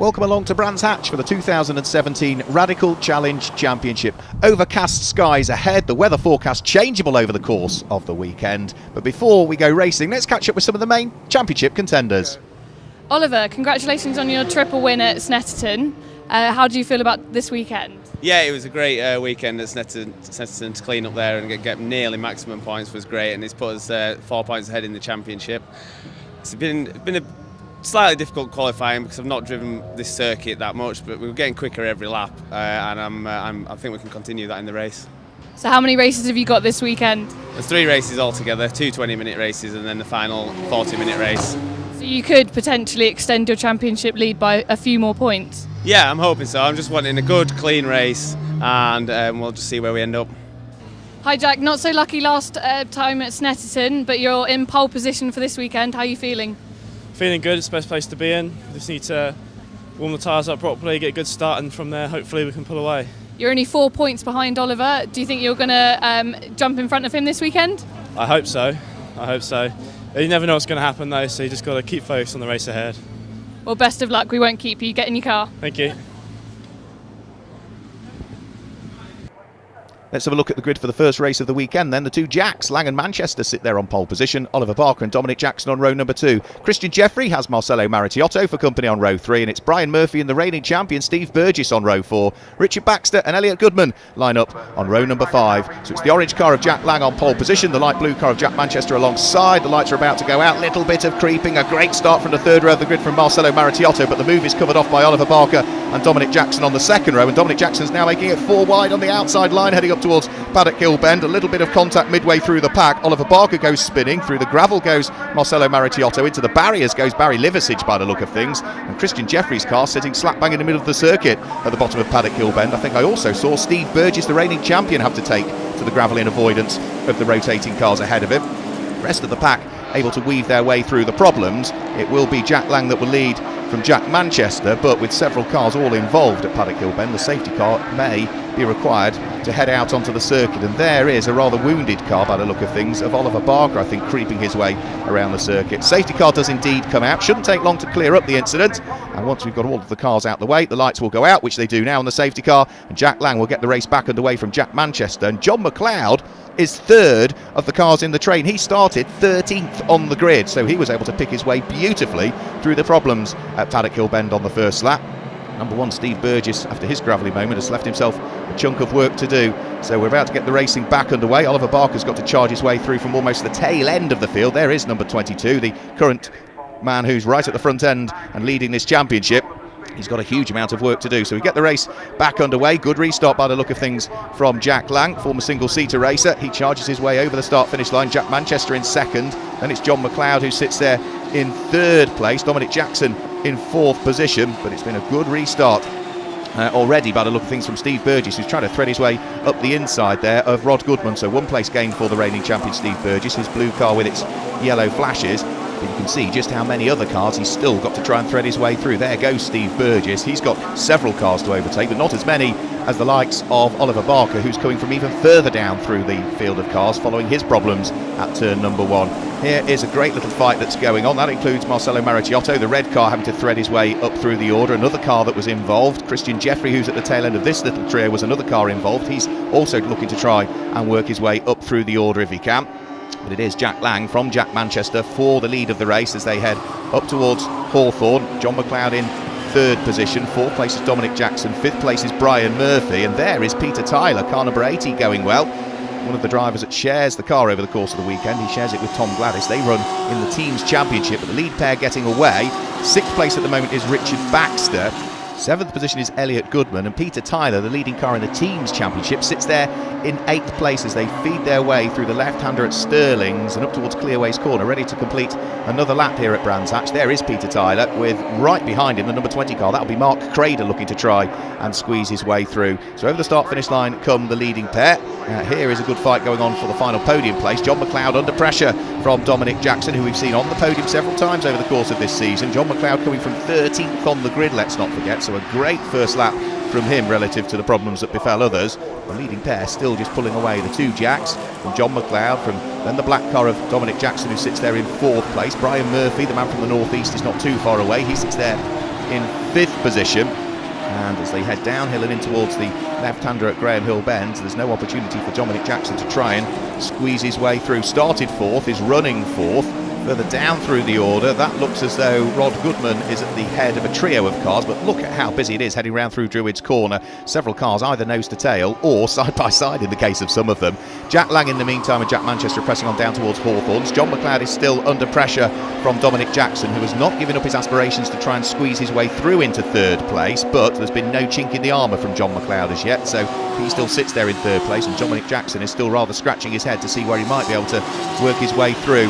Welcome along to Brands Hatch for the 2017 Radical Challenge Championship. Overcast skies ahead, the weather forecast changeable over the course of the weekend. But before we go racing, let's catch up with some of the main championship contenders. Oliver, congratulations on your triple win at Snetterton. How do you feel about this weekend? Yeah, it was a great weekend at Snetterton to clean up there and get nearly maximum points was great, and it's put us 4 points ahead in the championship. It's been a slightly difficult qualifying because I've not driven this circuit that much, but we were getting quicker every lap, and I think we can continue that in the race. So how many races have you got this weekend? There's 3 races altogether, 2 20-minute races and then the final 40-minute race. So you could potentially extend your championship lead by a few more points? Yeah, I'm hoping so. I'm just wanting a good, clean race, and we'll just see where we end up. Hi Jack, not so lucky last time at Snetterton, but you're in pole position for this weekend. How are you feeling? Feeling good, it's the best place to be in. We just need to warm the tyres up properly, get a good start, and from there hopefully we can pull away. You're only 4 points behind Oliver. Do you think you're going to jump in front of him this weekend? I hope so. You never know what's going to happen though, so you just got to keep focused on the race ahead. Well, best of luck. We won't keep you. Get in your car. Thank you. Let's have a look at the grid for the first race of the weekend then. The two Jacks, Lang and Manchester, sit there on pole position. Oliver Barker and Dominic Jackson on row number 2. Christian Jeffrey has Marcelo Maritiotto for company on row 3, and it's Brian Murphy and the reigning champion Steve Burgess on row 4. Richard Baxter and Elliot Goodman line up on row number 5. So it's the orange car of Jack Lang on pole position, the light blue car of Jack Manchester alongside. The lights are about to go out. Little bit of creeping. A great start from the third row of the grid from Marcelo Maritiotto, but the move is covered off by Oliver Barker and Dominic Jackson on the second row, and Dominic Jackson's now making it 4 wide on the outside line, heading up towards Paddock Hill Bend. A little bit of contact midway through the pack. Oliver Barker goes spinning. Through the gravel goes Marcelo Maritiotto. Into the barriers goes Barry Liversidge by the look of things. And Christian Jeffrey's car sitting slap bang in the middle of the circuit at the bottom of Paddock Hill Bend. I think I also saw Steve Burgess, the reigning champion, have to take to the gravel in avoidance of the rotating cars ahead of him. The rest of the pack able to weave their way through the problems. It will be Jack Lang that will lead from Jack Manchester, but with several cars all involved at Paddock Hill Bend, the safety car may be required to head out onto the circuit, and there is a rather wounded car by the look of things of Oliver Barker, I think, creeping his way around the circuit. Safety car does indeed come out. Shouldn't take long to clear up the incident, and once we've got all of the cars out the way, the lights will go out, which they do now on the safety car, and Jack Lang will get the race back underway from Jack Manchester. And John McLeod is third of the cars in the train. He started 13th on the grid, so he was able to pick his way beautifully through the problems at Paddock Hill Bend on the first lap. Number 1, Steve Burgess, after his gravelly moment, has left himself a chunk of work to do. So we're about to get the racing back underway. Oliver Barker's got to charge his way through from almost the tail end of the field. There is number 22, the current man who's right at the front end and leading this championship. He's got a huge amount of work to do. So we get the race back underway. Good restart by the look of things from Jack Lang, former single-seater racer. He charges his way over the start-finish line. Jack Manchester in second. Then it's John McLeod who sits there in third place. Dominic Jackson in fourth position. But it's been a good restart already by the look of things from Steve Burgess, who's trying to thread his way up the inside there of Rod Goodman. So 1 place gain for the reigning champion Steve Burgess. His blue car with its yellow flashes. But you can see just how many other cars he's still got to try and thread his way through. There goes Steve Burgess. He's got several cars to overtake, but not as many as the likes of Oliver Barker, who's coming from even further down through the field of cars following his problems at turn number 1. Here is a great little fight that's going on. That includes Marcelo Maritiotto, the red car, having to thread his way up through the order. Another car that was involved, Christian Jeffrey, who's at the tail end of this little trio, was another car involved. He's also looking to try and work his way up through the order if he can. But it is Jack Lang from Jack Manchester for the lead of the race as they head up towards Hawthorne. John McLeod in third position. 4th place is Dominic Jackson. 5th place is Brian Murphy. And there is Peter Tyler, car number 80, going well. One of the drivers that shares the car over the course of the weekend. He shares it with Tom Gladys. They run in the team's championship, but the lead pair getting away. 6th place at the moment is Richard Baxter. 7th position is Elliot Goodman, and Peter Tyler, the leading car in the team's championship, sits there in 8th place as they feed their way through the left-hander at Stirling's and up towards Clearways Corner, ready to complete another lap here at Brands Hatch. There is Peter Tyler, with right behind him the number 20 car. That'll be Mark Crader looking to try and squeeze his way through. So over the start-finish line come the leading pair. Here is a good fight going on for the final podium place. John McLeod under pressure from Dominic Jackson, who we've seen on the podium several times over the course of this season. John McLeod coming from 13th on the grid, let's not forget, so a great first lap from him relative to the problems that befell others. The leading pair still just pulling away. The two Jacks from John McLeod, from then the black car of Dominic Jackson, who sits there in 4th place. Brian Murphy, the man from the northeast, is not too far away. He sits there in 5th position. And as they head downhill and in towards the left-hander at Graham Hill Bend, there's no opportunity for Dominic Jackson to try and squeeze his way through. Started 4th, is running 4th. Further down through the order, that looks as though Rod Goodman is at the head of a trio of cars, but look at how busy it is heading round through Druids Corner. Several cars either nose to tail or side by side in the case of some of them. Jack Lang in the meantime and Jack Manchester pressing on down towards Hawthorns. John McLeod is still under pressure from Dominic Jackson, who has not given up his aspirations to try and squeeze his way through into 3rd place, but there's been no chink in the armour from John McLeod as yet, so he still sits there in 3rd place, and Dominic Jackson is still rather scratching his head to see where he might be able to work his way through.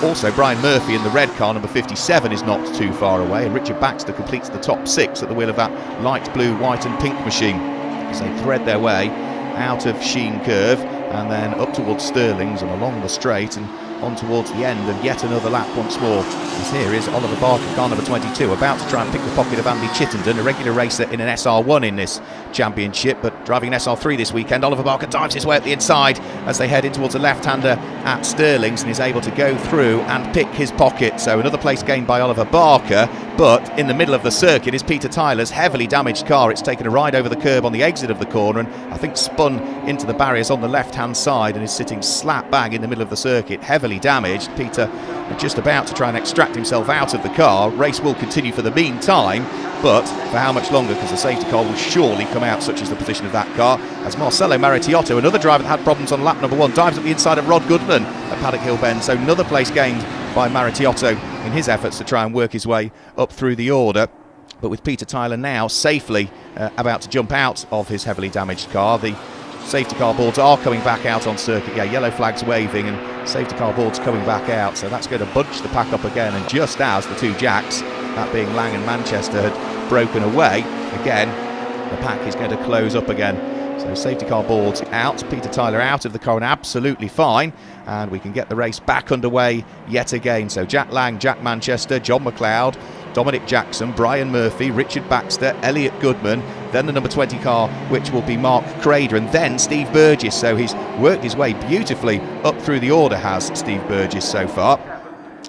Also, Brian Murphy in the red car, number 57, is not too far away, and Richard Baxter completes the top 6 at the wheel of that light blue, white and pink machine as they thread their way out of Sheen Curve and then up towards Stirlings and along the straight and on towards the end of yet another lap once more. As here is Oliver Barker, car number 22, about to try and pick the pocket of Andy Chittenden, a regular racer in an SR1 in this championship, but driving an SR3 this weekend. Oliver Barker dives his way up the inside as they head in towards a left-hander at Stirlings and is able to go through and pick his pocket. So another place gained by Oliver Barker, but in the middle of the circuit is Peter Tyler's heavily damaged car. It's taken a ride over the curb on the exit of the corner and I think spun into the barriers on the left-hand side and is sitting slap bang in the middle of the circuit, heavily damaged. Peter just about to try and extract himself out of the car. Race will continue for the meantime, but for how much longer, because the safety car will surely come out, such is the position of that car, as Marcelo Maritiotto, another driver that had problems on lap number 1, dives at the inside of Rod Goodman at Paddock Hill Bend. So another place gained by Maritiotto in his efforts to try and work his way up through the order. But with Peter Tyler now safely about to jump out of his heavily damaged car, the safety car boards are coming back out on circuit. Yeah, yellow flags waving and safety car boards coming back out, so that's going to bunch the pack up again. And just as the 2 Jacks, that being Lang and Manchester, had broken away again, the pack is going to close up again. So safety car boards out, Peter Tyler out of the car and absolutely fine, and we can get the race back underway yet again. So Jack Lang, Jack Manchester, John McLeod, Dominic Jackson, Brian Murphy, Richard Baxter, Elliot Goodman, then the number 20 car, which will be Mark Crader, and then Steve Burgess. So he's worked his way beautifully up through the order, has Steve Burgess so far,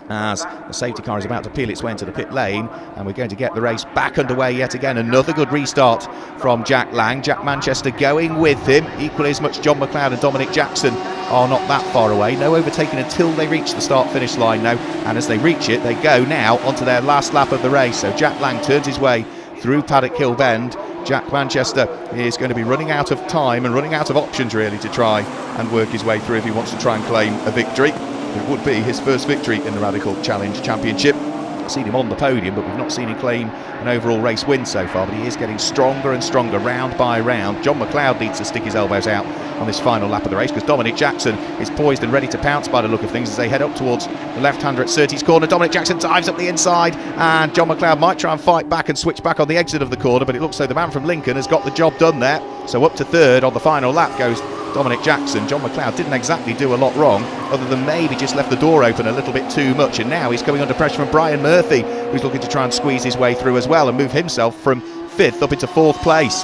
as the safety car is about to peel its way into the pit lane, and we're going to get the race back underway yet again. Another good restart from Jack Lang. Jack Manchester going with him, equally as much John McLeod and Dominic Jackson are not that far away. No overtaking until they reach the start-finish line now, and as they reach it, they go now onto their last lap of the race. So Jack Lang turns his way through Paddock Hill Bend. Jack Manchester is going to be running out of time and running out of options really to try and work his way through if he wants to try and claim a victory. It would be his first victory in the Radical Challenge Championship. I've seen him on the podium, but we've not seen him claim an overall race win so far, but he is getting stronger and stronger round by round. John McLeod needs to stick his elbows out on this final lap of the race, because Dominic Jackson is poised and ready to pounce by the look of things as they head up towards the left-hander at Surtees Corner. Dominic Jackson dives up the inside, and John McLeod might try and fight back and switch back on the exit of the corner, but it looks like the man from Lincoln has got the job done there. So up to 3rd on the final lap goes Dominic Jackson. John McLeod didn't exactly do a lot wrong, other than maybe just left the door open a little bit too much, and now he's coming under pressure from Brian Murphy, who's looking to try and squeeze his way through as well and move himself from 5th up into 4th place.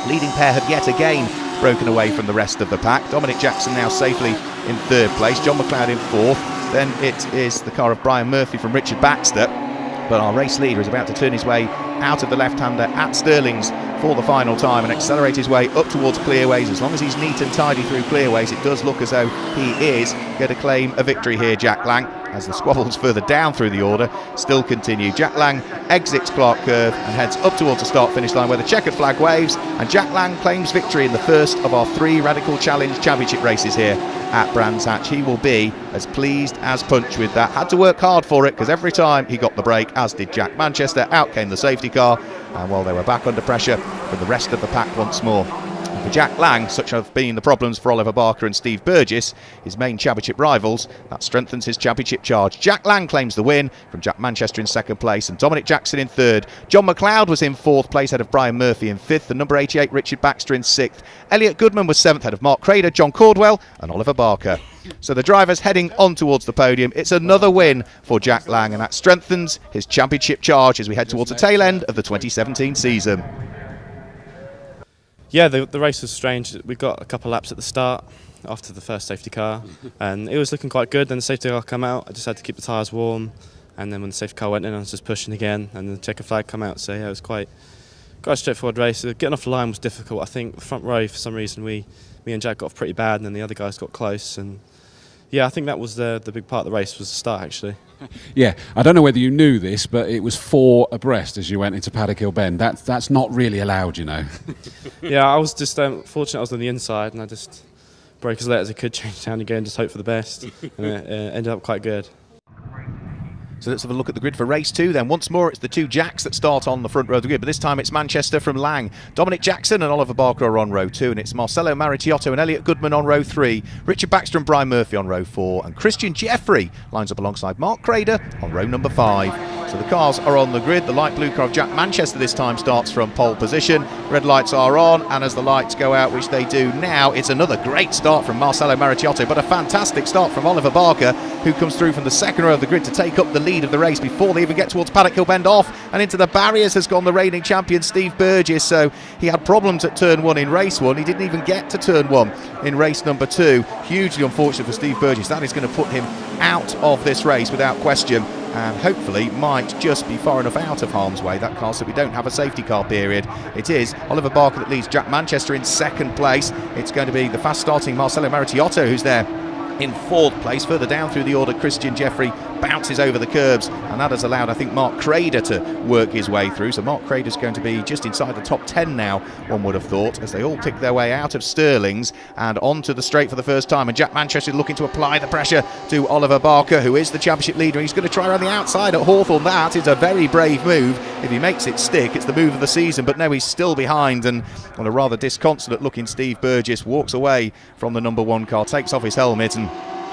Leading pair have yet again broken away from the rest of the pack. Dominic Jackson now safely in 3rd place, John McLeod in 4th, then it is the car of Brian Murphy from Richard Baxter. But our race leader is about to turn his way out of the left-hander at Stirlings for the final time and accelerate his way up towards Clearways. As long as he's neat and tidy through Clearways, it does look as though he is going to claim a victory here, Jack Lang, as the squabbles further down through the order still continue. Jack Lang exits Clark Curve and heads up towards the start-finish line where the checkered flag waves, and Jack Lang claims victory in the first of our 3 Radical Challenge Championship races here at Brands Hatch. He will be as pleased as punch with that. Had to work hard for it, because every time he got the break, as did Jack Manchester, out came the safety car, and while they were back under pressure from the rest of the pack once more. And for Jack Lang, such have been the problems for Oliver Barker and Steve Burgess, his main championship rivals, that strengthens his championship charge. Jack Lang claims the win from Jack Manchester in 2nd place and Dominic Jackson in 3rd. John McLeod was in 4th place ahead of Brian Murphy in 5th, and number 88 Richard Baxter in 6th. Elliot Goodman was 7th ahead of Mark Crader, John Cordwell and Oliver Barker. So the drivers heading on towards the podium. It's another win for Jack Lang, and that strengthens his championship charge as we head towards the tail end of the 2017 season. Yeah, the race was strange. We got a couple of laps at the start after the first safety car, and it was looking quite good. Then the safety car came out. I just had to keep the tyres warm, And then when the safety car went in, I was just pushing again, and the checker flag come out. So yeah, it was quite a straightforward race. Getting off the line was difficult. I think the front row, for some reason, me and Jack got off pretty bad, and then the other guys got close. And yeah, I think that was the big part of the race, was the start actually. Yeah, I don't know whether you knew this, but it was 4 abreast as you went into Paddock Hill Bend. That's not really allowed, you know. Yeah, I was just fortunate I was on the inside, and I just broke as late as I could, change down again, just hope for the best, and it ended up quite good. So let's have a look at the grid for race 2 then. Once more, it's the 2 Jacks that start on the front row of the grid, but this time it's Manchester from Lang. Dominic Jackson and Oliver Barker are on row 2, and it's Marcelo Maritiotto and Elliot Goodman on row 3, Richard Baxter and Brian Murphy on row 4, and Christian Jeffrey lines up alongside Mark Crader on row number 5. So the cars are on the grid. The light blue car of Jack Manchester this time starts from pole position. Red lights are on, and as the lights go out, which they do now, it's another great start from Marcelo Maritiotto, but a fantastic start from Oliver Barker, who comes through from the second row of the grid to take up the lead of the race before they even get towards Paddock Hill Bend. Off and into the barriers has gone the reigning champion Steve Burgess. So he had problems at turn 1 in race 1. He didn't even get to turn 1 in race number 2. Hugely unfortunate for Steve Burgess. That is going to put him out of this race without question, and hopefully might just be far enough out of harm's way, that car, so we don't have a safety car period. It is Oliver Barker that leads Jack Manchester in second place. It's going to be the fast starting Marcelo Maritiotto who's there in fourth place. Further down through the order, Christian Jeffrey bounces over the curbs, and that has allowed, I think, Mark Crader to work his way through. So Mark Crader's going to be just inside the top 10 now, one would have thought, as they all pick their way out of Stirling's and onto the straight for the first time. And Jack Manchester looking to apply the pressure to Oliver Barker, who is the championship leader. He's going to try around the outside at Hawthorn. That is a very brave move. If he makes it stick, it's the move of the season. But no, he's still behind, and a rather disconsolate looking Steve Burgess walks away from the number 1 car, takes off his helmet, and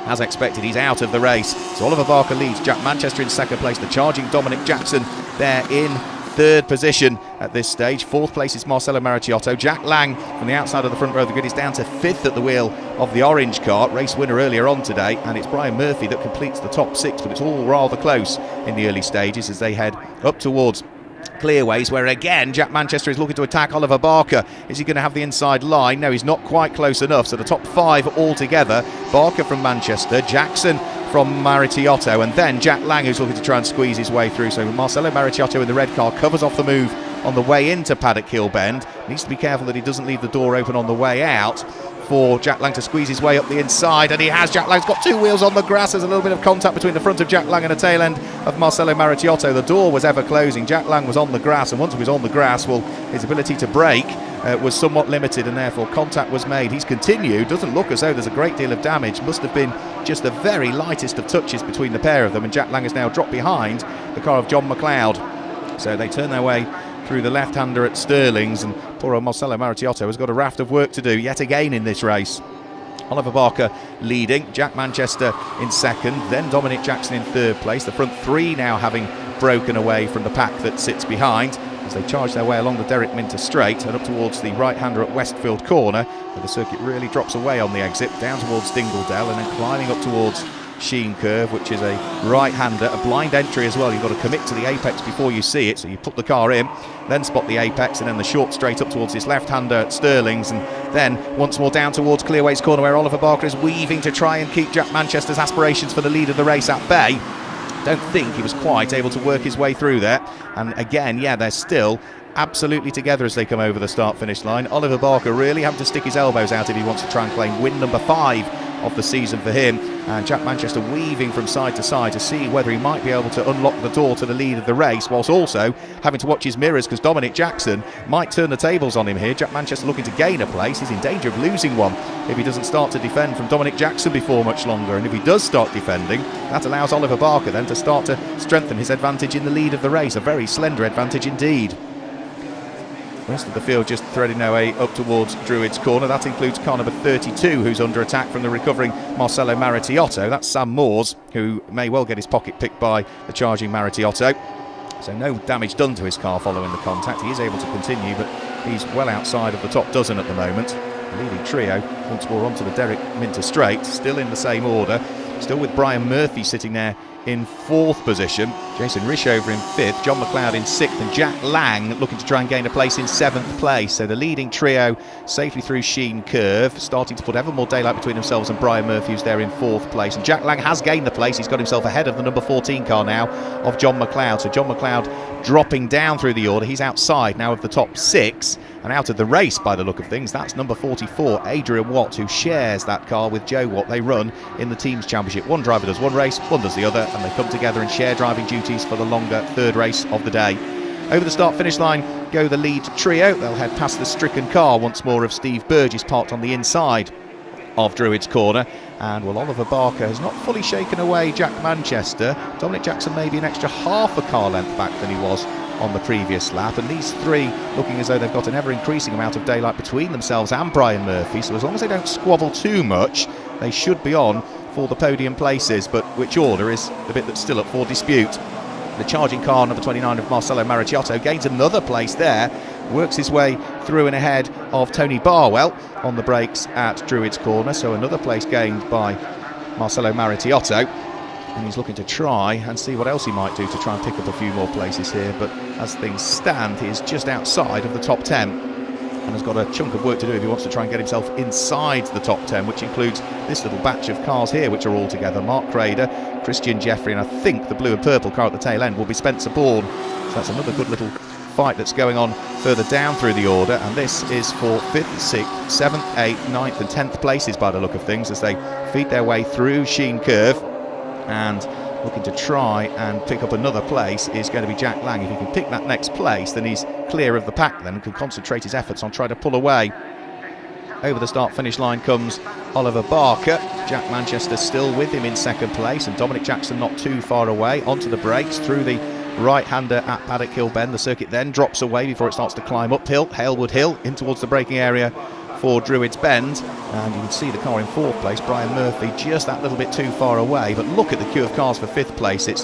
as expected, he's out of the race. So Oliver Barker leads Jack Manchester in second place. The charging Dominic Jackson there in third position at this stage. Fourth place is Marcelo Maritiotto. Jack Lang from the outside of the front row of the grid is down to 5th at the wheel of the orange car, race winner earlier on today, and it's Brian Murphy that completes the top 6, but it's all rather close in the early stages as they head up towards Clearways, where again Jack Manchester is looking to attack Oliver Barker. Is he going to have the inside line? No, he's not quite close enough. So the top 5 altogether: Barker from Manchester, Jackson from Maritiotto, and then Jack Lang, who's looking to try and squeeze his way through. So Marcelo Maritiotto in the red car covers off the move on the way into Paddock Hill Bend. Needs to be careful that he doesn't leave the door open on the way out for Jack Lang to squeeze his way up the inside, and he has. Jack Lang's got 2 wheels on the grass. There's a little bit of contact between the front of Jack Lang and the tail end of Marcelo Maritiotto. The door was ever closing. Jack Lang was on the grass, and once he was on the grass, well, his ability to brake was somewhat limited, and therefore contact was made. He's continued. Doesn't look as though there's a great deal of damage. Must have been just the very lightest of touches between the pair of them, and Jack Lang has now dropped behind the car of John McLeod. So they turn their way through the left-hander at Stirling's, and poor old Marcelo Maritiotto has got a raft of work to do yet again in this race. Oliver Barker leading, Jack Manchester in second, then Dominic Jackson in third place. The front 3 now having broken away from the pack that sits behind as they charge their way along the Derek Minter straight and up towards the right-hander at Westfield Corner, where the circuit really drops away on the exit, down towards Dingledell, and then climbing up towards Sheen Curve, which is a right-hander, a blind entry as well. You've got to commit to the apex before you see it, so you put the car in, then spot the apex, and then the short straight up towards this left-hander at Stirling's, and then once more down towards Clearways Corner, where Oliver Barker is weaving to try and keep Jack Manchester's aspirations for the lead of the race at bay. Don't think he was quite able to work his way through there, and again, yeah, they're still absolutely together as they come over the start-finish line. Oliver Barker really having to stick his elbows out if he wants to try and claim win number 5 of the season for him, and Jack Manchester weaving from side to side to see whether he might be able to unlock the door to the lead of the race, whilst also having to watch his mirrors because Dominic Jackson might turn the tables on him here. Jack Manchester looking to gain a place. He's in danger of losing one if he doesn't start to defend from Dominic Jackson before much longer, and if he does start defending, that allows Oliver Barker then to start to strengthen his advantage in the lead of the race, a very slender advantage indeed. The rest of the field just threading their way up towards Druids Corner. That includes car number 32, who's under attack from the recovering Marcelo Maritiotto. That's Sam Moores, who may well get his pocket picked by the charging Maritiotto. So no damage done to his car following the contact. He is able to continue, but he's well outside of the top dozen at the moment. The leading trio once more onto the Derek Minter straight, still in the same order. Still with Brian Murphy sitting there in 4th position, Jason Rishover in 5th, John McLeod in 6th, and Jack Lang looking to try and gain a place in 7th place. So the leading trio safely through Sheen Curve, starting to put ever more daylight between themselves and Brian Murphy, who's there in 4th place. And Jack Lang has gained the place. He's got himself ahead of the number 14 car now of John McLeod. So John McLeod dropping down through the order. He's outside now of the top 6 and out of the race by the look of things. That's number 44, Adrian Watt, who shares that car with Joe Watt. They run in the Teams Championship. One driver does one race, one does the other, and they come together and share driving duties for the longer 3rd race of the day. Over the start-finish line go the lead trio. They'll head past the stricken car once more of Steve Burgess, parked on the inside of Druids Corner. And well, Oliver Barker has not fully shaken away Jack Manchester. Dominic Jackson maybe an extra half a car length back than he was on the previous lap, and these three looking as though they've got an ever-increasing amount of daylight between themselves and Brian Murphy, so as long as they don't squabble too much, they should be on for the podium places. But which order is the bit that's still up for dispute. The charging car, number 29 of Marcelo Maricciotto, gains another place there, works his way through and ahead of Tony Barwell on the brakes at Druids Corner, so another place gained by Marcelo Maricciotto. And he's looking to try and see what else he might do to try and pick up a few more places here, but as things stand, he's just outside of the top 10 and has got a chunk of work to do if he wants to try and get himself inside the top 10, which includes this little batch of cars here which are all together. Mark Crader, Christian Jeffrey, and I think the blue and purple car at the tail end will be Spencer Bourne. So that's another good little fight that's going on further down through the order, and this is for 5th, 6th, 7th, 8th, 9th and 10th places by the look of things as they feed their way through Sheen Curve. And looking to try and pick up another place is going to be Jack Lang. If he can pick that next place, then he's clear of the pack then and can concentrate his efforts on trying to pull away. Over the start-finish line comes Oliver Barker. Jack Manchester still with him in 2nd place, and Dominic Jackson not too far away. Onto the brakes through the right-hander at Paddock Hill Bend. The circuit then drops away before it starts to climb uphill, Halewood Hill, in towards the braking area for Druids Bend, and you can see the car in 4th place, Brian Murphy, just that little bit too far away. But look at the queue of cars for 5th place. It's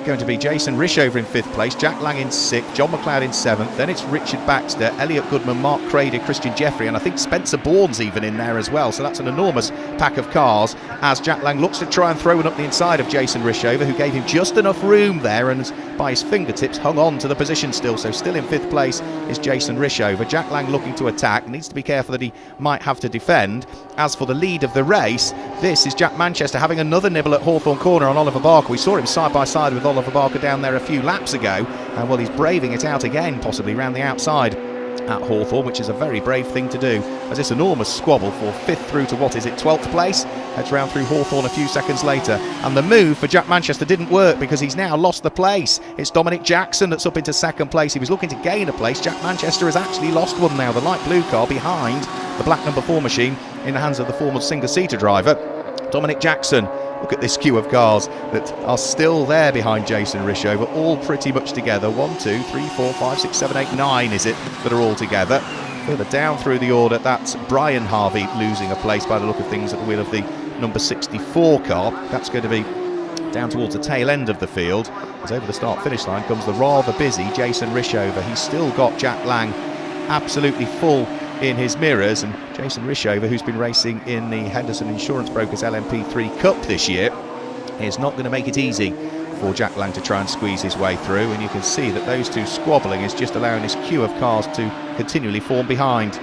going to be Jason Rishover in 5th place, Jack Lang in 6th, John McLeod in 7th, then it's Richard Baxter, Elliot Goodman, Mark Crader, Christian Jeffrey, and I think Spencer Bourne's even in there as well. So that's an enormous pack of cars as Jack Lang looks to try and throw one up the inside of Jason Rishover, who gave him just enough room there and by his fingertips hung on to the position still. So still in 5th place is Jason Rishover. Jack Lang looking to attack, needs to be careful that he might have to defend. As for the lead of the race, this is Jack Manchester having another nibble at Hawthorne Corner on Oliver Barker. We saw him side by side with Oliver Barker down there a few laps ago, and well, he's braving it out again, possibly round the outside at Hawthorne, which is a very brave thing to do, as this enormous squabble for 5th through to what is it, 12th place, heads round through Hawthorne a few seconds later. And the move for Jack Manchester didn't work because he's now lost the place. It's Dominic Jackson that's up into 2nd place. He was looking to gain a place. Jack Manchester has actually lost one now, the light blue car behind the black number 4 machine in the hands of the former Singer-Seater driver, Dominic Jackson. Look at this queue of cars that are still there behind Jason Rishover, all pretty much together. 1, 2, 3, 4, 5, 6, 7, 8, 9 is it that are all together. Further down through the order, that's Brian Harvey losing a place by the look of things at the wheel of the number 64 car. That's going to be down towards the tail end of the field. As over the start-finish line comes the rather busy Jason Rishover. He's still got Jack Lang absolutely full in his mirrors, and Jason Rishover, who's been racing in the Henderson Insurance Brokers LMP3 Cup this year, is not going to make it easy for Jack Lang to try and squeeze his way through, and you can see that those two squabbling is just allowing this queue of cars to continually form behind.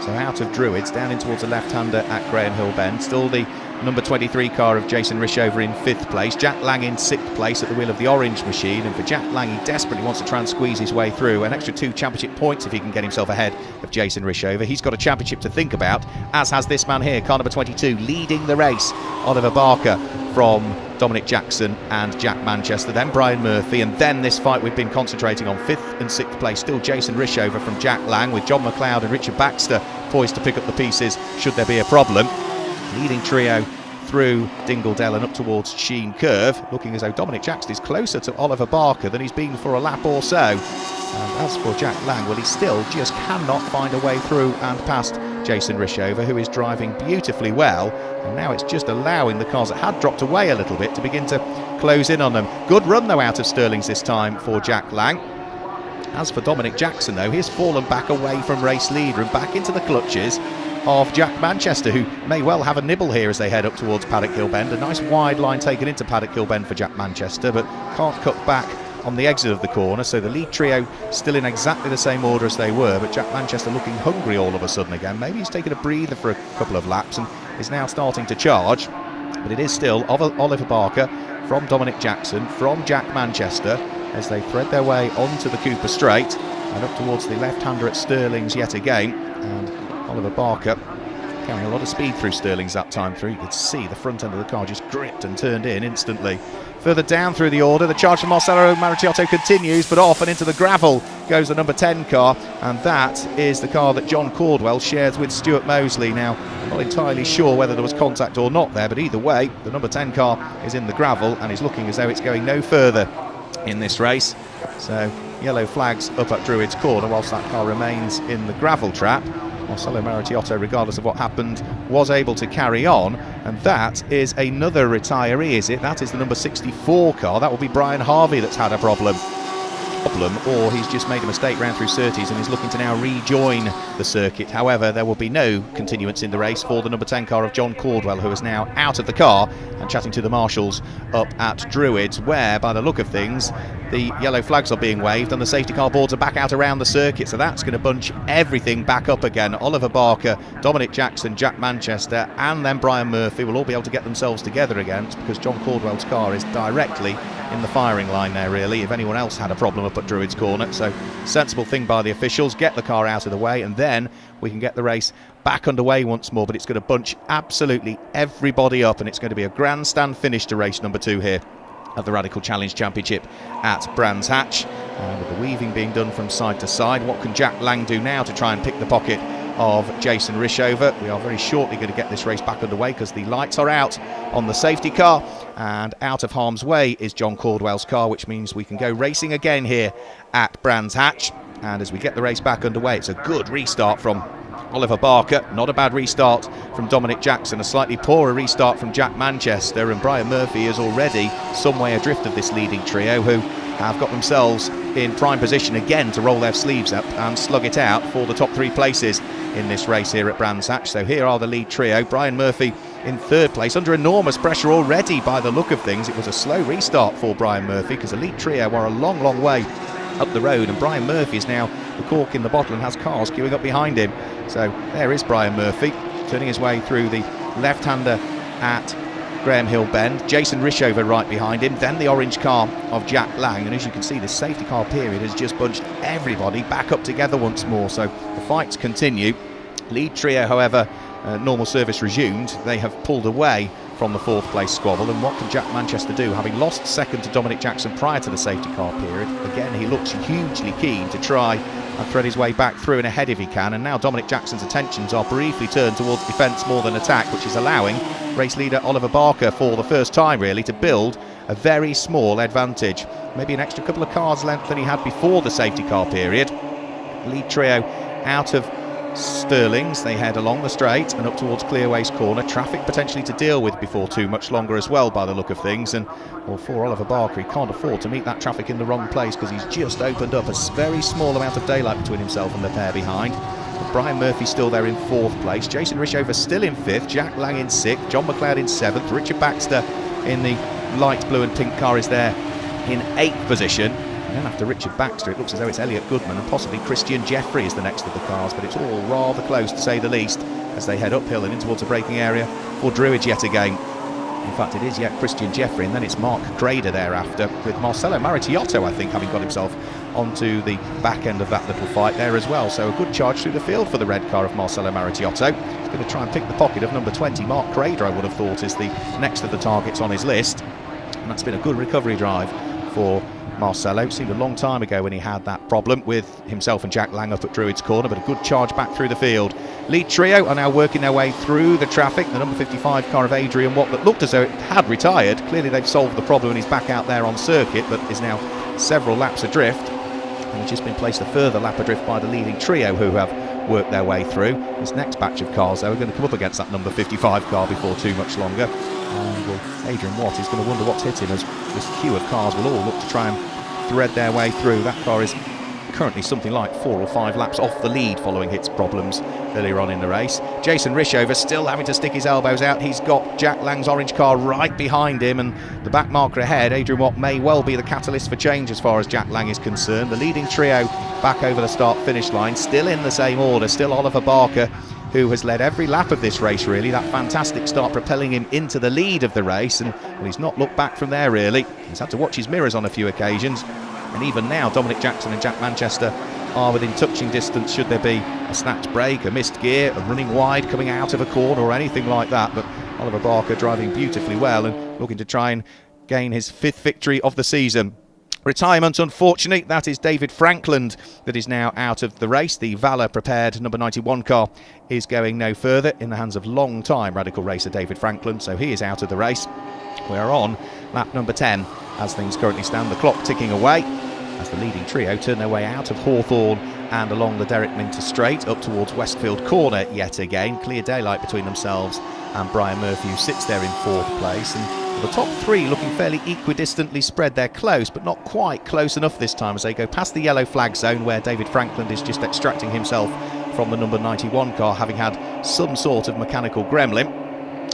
So out of Druids, down in towards the left-hander at Graham Hill Bend, still the number 23 car of Jason Rishover in 5th place, Jack Lang in 6th place at the wheel of the orange machine. And for Jack Lang, he desperately wants to try and squeeze his way through. An extra 2 championship points if he can get himself ahead of Jason Rishover. He's got a championship to think about, as has this man here, car number 22, leading the race, Oliver Barker, from Dominic Jackson and Jack Manchester, then Brian Murphy, and then this fight we've been concentrating on, 5th and 6th place, still Jason Rishover from Jack Lang, with John McLeod and Richard Baxter poised to pick up the pieces should there be a problem. Leading trio through Dingledell and up towards Sheen Curve, looking as though Dominic Jackson is closer to Oliver Barker than he's been for a lap or so. And as for Jack Lang, well, he still just cannot find a way through and past Jason Rishover, who is driving beautifully well, and now it's just allowing the cars that had dropped away a little bit to begin to close in on them. Good run though out of Stirling's this time for Jack Lang. As for Dominic Jackson though, he's fallen back away from race leader and back into the clutches of Jack Manchester, who may well have a nibble here as they head up towards Paddock Hill Bend. A nice wide line taken into Paddock Hill Bend for Jack Manchester, but can't cut back on the exit of the corner. So the lead trio still in exactly the same order as they were, but Jack Manchester looking hungry all of a sudden again. Maybe he's taken a breather for a couple of laps and is now starting to charge. But it is still Oliver Barker from Dominic Jackson, from Jack Manchester, as they thread their way onto the Cooper Straight and up towards the left-hander at Stirling's yet again. And Oliver Barker carrying a lot of speed through Stirling's that time through. You could see the front end of the car just gripped and turned in instantly. Further down through the order, the charge from Marcelo Maritiotto continues, but off and into the gravel goes the number 10 car, and that is the car that John Caldwell shares with Stuart Mosley. Now, I'm not entirely sure whether there was contact or not there, but either way, the number 10 car is in the gravel and is looking as though it's going no further in this race. So, yellow flags up at Druids Corner whilst that car remains in the gravel trap. Marcelo Maritiotto, regardless of what happened, was able to carry on, and that is another retiree, is it? That is the number 64 car. That will be Brian Harvey that's had a problem, or he's just made a mistake round through Surtees and is looking to now rejoin the circuit. However, there will be no continuance in the race for the number 10 car of John Caldwell, who is now out of the car and chatting to the marshals up at Druids, where, by the look of things, the yellow flags are being waved and the safety car boards are back out around the circuit, so that's going to bunch everything back up again. Oliver Barker, Dominic Jackson, Jack Manchester and then Brian Murphy will all be able to get themselves together again, because John Caldwell's car is directly in the firing line there, really, if anyone else had a problem up at Druids Corner. So sensible thing by the officials, get the car out of the way and then we can get the race back underway once more. But it's going to bunch absolutely everybody up and it's going to be a grandstand finish to race number 2 here of the Radical Challenge Championship at Brands Hatch. With the weaving being done from side to side, what can Jack Lang do now to try and pick the pocket of Jason Rishover? We are very shortly going to get this race back underway because the lights are out on the safety car, and out of harm's way is John Caldwell's car, which means we can go racing again here at Brands Hatch. And as we get the race back underway, it's a good restart from Oliver Barker, not a bad restart from Dominic Jackson, a slightly poorer restart from Jack Manchester, and Brian Murphy is already some way adrift of this leading trio, who have got themselves in prime position again to roll their sleeves up and slug it out for the top 3 places in this race here at Brands Hatch. So here are the lead trio. Brian Murphy in 3rd place, under enormous pressure already by the look of things. It was a slow restart for Brian Murphy because the lead trio are a long way up the road, and Brian Murphy is now the cork in the bottle and has cars queuing up behind him. So there is Brian Murphy turning his way through the left-hander at Graham Hill Bend. Jason Rishover right behind him, then the orange car of Jack Lang, and as you can see, the safety car period has just bunched everybody back up together once more, so the fights continue. Lead trio, however, normal service resumed. They have pulled away from the 4th place squabble, and what can Jack Manchester do, having lost second to Dominic Jackson prior to the safety car period? Again, he looks hugely keen to try and thread his way back through and ahead if he can, and now Dominic Jackson's attentions are briefly turned towards defence more than attack, which is allowing race leader Oliver Barker for the first time really to build a very small advantage, maybe an extra couple of cars length than he had before the safety car period. Lead trio out of Stirling's, they head along the straight and up towards Clearways Corner. Traffic potentially to deal with before too much longer as well by the look of things, and well, for Oliver Barker, he can't afford to meet that traffic in the wrong place because he's just opened up a very small amount of daylight between himself and the pair behind. But Brian Murphy still there in 4th place, Jason Rishover still in 5th, Jack Lang in 6th, John McLeod in 7th, Richard Baxter in the light blue and pink car is there in 8th position. And then after Richard Baxter, it looks as though it's Elliot Goodman and possibly Christian Jeffrey is the next of the cars, but it's all rather close to say the least as they head uphill and in towards the braking area for Druids yet again. In fact, it is yet Christian Jeffrey, and then it's Mark Crader thereafter, with Marcelo Maritiotto, I think, having got himself onto the back end of that little fight there as well. So a good charge through the field for the red car of Marcelo Maritiotto. He's going to try and pick the pocket of number 20. Mark Crader, I would have thought, is the next of the targets on his list, and that's been a good recovery drive for Marcelo. It seemed a long time ago when he had that problem with himself and Jack Lang up at Druids Corner, but a good charge back through the field. Lead trio are now working their way through the traffic. The number 55 car of Adrian Watt that looked as though it had retired. Clearly they've solved the problem and he's back out there on circuit, but is now several laps adrift, and has just been placed a further lap adrift by the leading trio, who have worked their way through. This next batch of cars, though, are going to come up against that number 55 car before too much longer. And well, Adrian Watt is going to wonder what's hit him, as this queue of cars will all look to try and thread their way through. That car is currently something like 4 or 5 laps off the lead following its problems earlier on in the race. Jason Rishover still having to stick his elbows out. He's got Jack Lang's orange car right behind him, and the back marker ahead, Adrian Watt, may well be the catalyst for change as far as Jack Lang is concerned. The leading trio back over the start-finish line, still in the same order, still Oliver Barker, who has led every lap of this race really. That fantastic start propelling him into the lead of the race, and he's not looked back from there really. He's had to watch his mirrors on a few occasions, and even now Dominic Jackson and Jack Manchester are within touching distance should there be a snatch break, a missed gear, a running wide coming out of a corner or anything like that. But Oliver Barker driving beautifully well and looking to try and gain his 5th victory of the season. Retirement, unfortunately, that is David Frankland that is now out of the race. The Valor prepared number 91 car is going no further in the hands of long-time Radical racer David Frankland, so he is out of the race. We're on lap number 10 as things currently stand, the clock ticking away as the leading trio turn their way out of Hawthorne and along the Derek Minter Straight up towards Westfield Corner yet again. Clear daylight between themselves and Brian Murphy, who sits there in 4th place. And the top 3 looking fairly equidistantly spread. They're close, but not quite close enough this time as they go past the yellow flag zone where David Frankland is just extracting himself from the number 91 car, having had some sort of mechanical gremlin.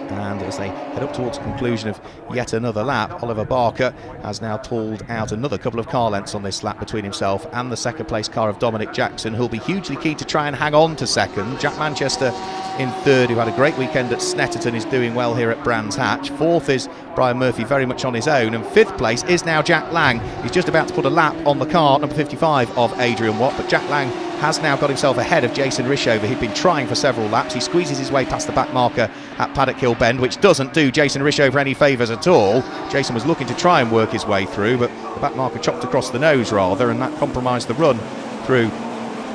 And as they head up towards the conclusion of yet another lap, Oliver Barker has now pulled out another couple of car lengths on this lap between himself and the second place car of Dominic Jackson, who'll be hugely keen to try and hang on to second. Jack Manchester in 3rd, who had a great weekend at Snetterton, is doing well here at Brands Hatch. 4th is Brian Murphy, very much on his own, and 5th place is now Jack Lang. He's just about to put a lap on the car, number 55 of Adrian Watt, but Jack Lang has now got himself ahead of Jason Rishover. He'd been trying for several laps. He squeezes his way past the back marker at Paddock Hill Bend, which doesn't do Jason Rishover any favours at all. Jason was looking to try and work his way through, but the back marker chopped across the nose rather, and that compromised the run through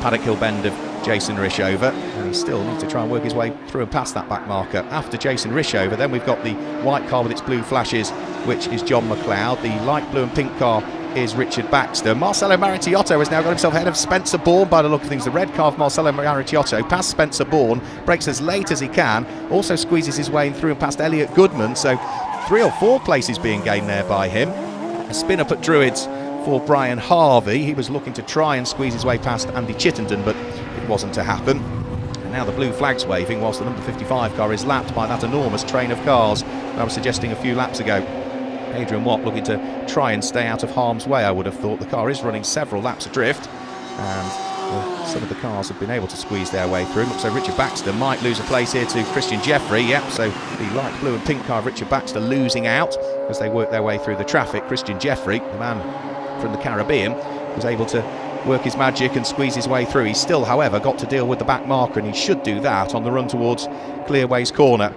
Paddock Hill Bend of Jason Rishover, and he still needs to try and work his way through and past that back marker. After Jason Rishover, then we've got the white car with its blue flashes, which is John McLeod. The light blue and pink car is Richard Baxter. Marcelo Maritiotto has now got himself ahead of Spencer Bourne by the look of things. The red car of Marcelo Maritiotto past Spencer Bourne, breaks as late as he can, also squeezes his way through and past Elliot Goodman, so 3 or 4 places being gained there by him. A spin up at Druids for Brian Harvey. He was looking to try and squeeze his way past Andy Chittenden, but it wasn't to happen. And now the blue flag's waving whilst the number 55 car is lapped by that enormous train of cars that I was suggesting a few laps ago. Adrian Watt looking to try and stay out of harm's way, I would have thought. The car is running several laps adrift, and some of the cars have been able to squeeze their way through. Looks like Richard Baxter might lose a place here to Christian Jeffrey. Yep, so the light blue and pink car of Richard Baxter losing out as they work their way through the traffic. Christian Jeffrey, the man from the Caribbean, was able to work his magic and squeeze his way through. He's still, however, got to deal with the back marker, and he should do that on the run towards Clearways Corner.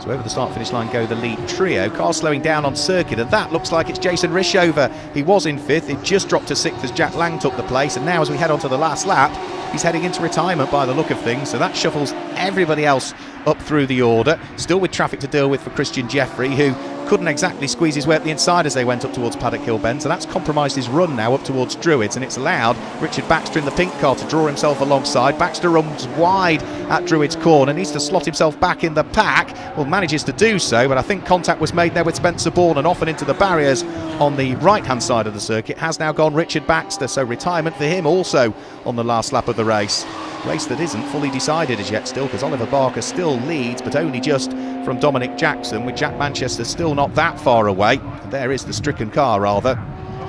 So over the start-finish line go the lead trio. Cars slowing down on circuit, and that looks like it's Jason Rishover. He was in 5th, it just dropped to 6th as Jack Lang took the place, and now as we head on to the last lap, he's heading into retirement by the look of things, so that shuffles everybody else up through the order. Still with traffic to deal with for Christian Jeffrey, who couldn't exactly squeeze his way up the inside as they went up towards Paddock Hill Bend, so that's compromised his run now up towards Druids, and it's allowed Richard Baxter in the pink car to draw himself alongside. Baxter runs wide at Druids Corner, needs to slot himself back in the pack, well, manages to do so, but I think contact was made there with Spencer Bourne, and off and into the barriers on the right hand side of the circuit has now gone Richard Baxter, so retirement for him also on the last lap of the race. Race that isn't fully decided as yet still, because Oliver Barker still leads, but only just from Dominic Jackson, with Jack Manchester still not that far away. And there is the stricken car, rather,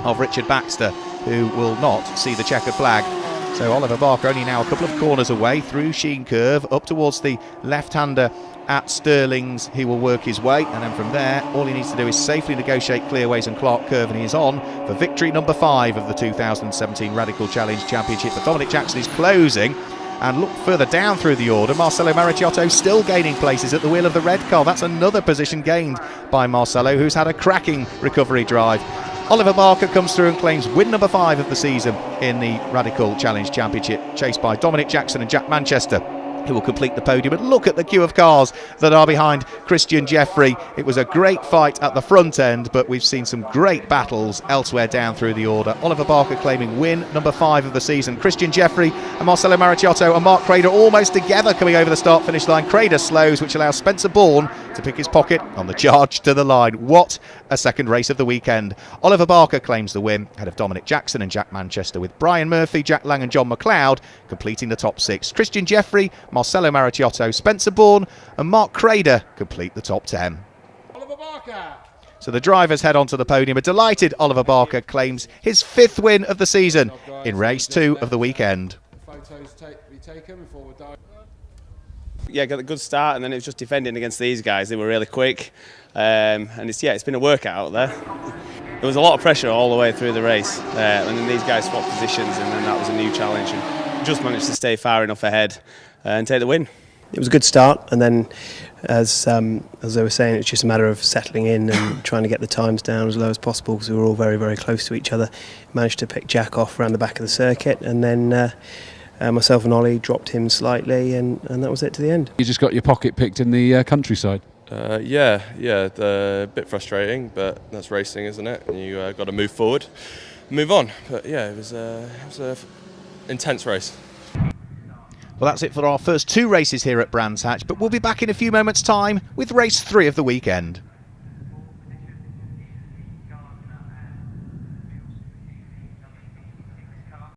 of Richard Baxter, who will not see the checkered flag. So Oliver Barker only now a couple of corners away through Sheen Curve, up towards the left-hander at Stirling's. He will work his way, and then from there, all he needs to do is safely negotiate Clearways and Clark Curve, and he is on for victory number 5 of the 2017 Radical Challenge Championship. But Dominic Jackson is closing. And look further down through the order, Marcelo Maritiotto still gaining places at the wheel of the red car. That's another position gained by Marcelo, who's had a cracking recovery drive. Oliver Barker comes through and claims win number 5 of the season in the Radical Challenge Championship, chased by Dominic Jackson and Jack Manchester, who will complete the podium. And look at the queue of cars that are behind Christian Jeffrey. It was a great fight at the front end, but we've seen some great battles elsewhere down through the order. Oliver Barker claiming win number 5 of the season. Christian Jeffrey and Marcelo Maritiotto and Mark Crader almost together coming over the start-finish line. Crader slows, which allows Spencer Bourne to pick his pocket on the charge to the line. What a second race of the weekend. Oliver Barker claims the win ahead of Dominic Jackson and Jack Manchester, with Brian Murphy, Jack Lang and John McLeod completing the top 6. Christian Jeffrey, Marcelo Maracciotto, Spencer Bourne and Mark Crader complete the top 10. Oliver Barker. So the drivers head onto the podium. A delighted Oliver Barker claims his 5th win of the season in race 2 of the weekend. Photos be taken before we dive. Yeah, got a good start, and then it was just defending against these guys. They were really quick, and it's been a workout out there. There was a lot of pressure all the way through the race, and then these guys swapped positions, and then that was a new challenge, and just managed to stay far enough ahead and take the win. It was a good start, and then as they were saying, it's just a matter of settling in and trying to get the times down as low as possible, because we were all very, very close to each other. Managed to pick Jack off around the back of the circuit, and then myself and Ollie dropped him slightly, and that was it to the end. You just got your pocket picked in the countryside. Yeah, a bit frustrating, but that's racing, isn't it? And you got to move forward, move on. But yeah, it was a intense race. Well, that's it for our first 2 races here at Brands Hatch, but we'll be back in a few moments' time with race 3 of the weekend.